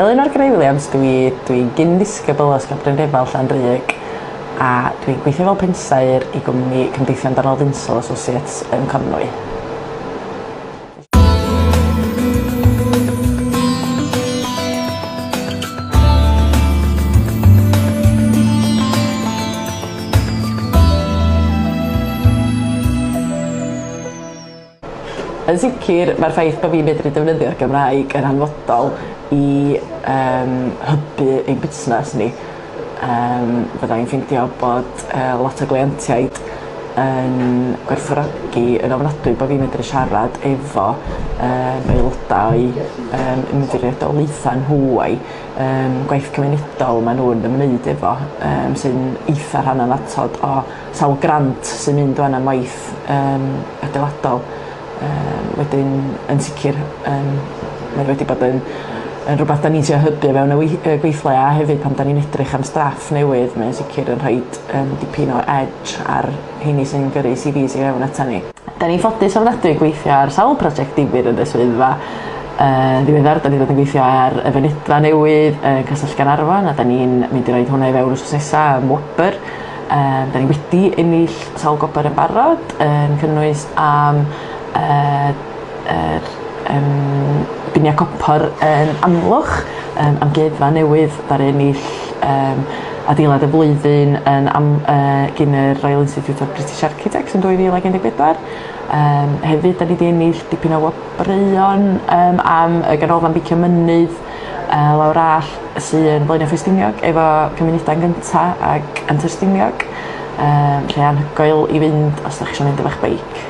Eleanor Gray Williams, dwi'n gyn-disgybl o Ysgol Brynrefel Llanrug a dwi'n gweithio fel pensaer i gwmni Cymdeithion Donald Insel Associates yn Conwy. Yn sicr, mae'r ffaith bod fi'n medru defnyddio'r Gymraeg yn hanfodol i hybu ein busnes ni. Fydda i'n ffeindio bod lot o gleientiaid yn gwerthfawrogi yn ofnadwy bod fi'n medru siarad efo aelodau o'i ymddiriedol eitha nhw gwaith cymunedol maen nhw'n ymwneud efo sy'n eitha rhan-anatod o sawl grant sy'n mynd o'n am waith adeiladol. Wedyn yn sicr mae wedi bod yn rhywbeth da ni'n trio hybu fewn y gweithle a hefyd pan da ni'n edrych am staff newydd mae'n sicr yn rhoi dipyn o edge ar heini sy'n gyrru CVs i fewn ata ni. Da ni'n ffodus ofnadwy gweithio ar sawl prosiect difyr yn y swyddfa. Ddiweddar, da ni'n dod yn gweithio ar y fynedfa newydd Castell Gaernarfon a da ni'n mynd i roi hwnna i fewn wsos nesaf am Wobr. Da ni wedi ennill sawl gwobr yn barod yn cynnwys am Binia Copor yn Amlwch am geddfa newydd ddaru ennill adeilad y flwyddyn gyn y Royal Institute of British Architects yn 2014. Hefyd, da ni wedi ennill dipyn o wobreuon am y ganolfan Bicio Mynydd lawr all sy'n Blaenau Ffestiniog efo cymunedau'n gynta ac Antur Stiniog lle anhygoel i fynd os da chi eisiau mynd efo'ch beic.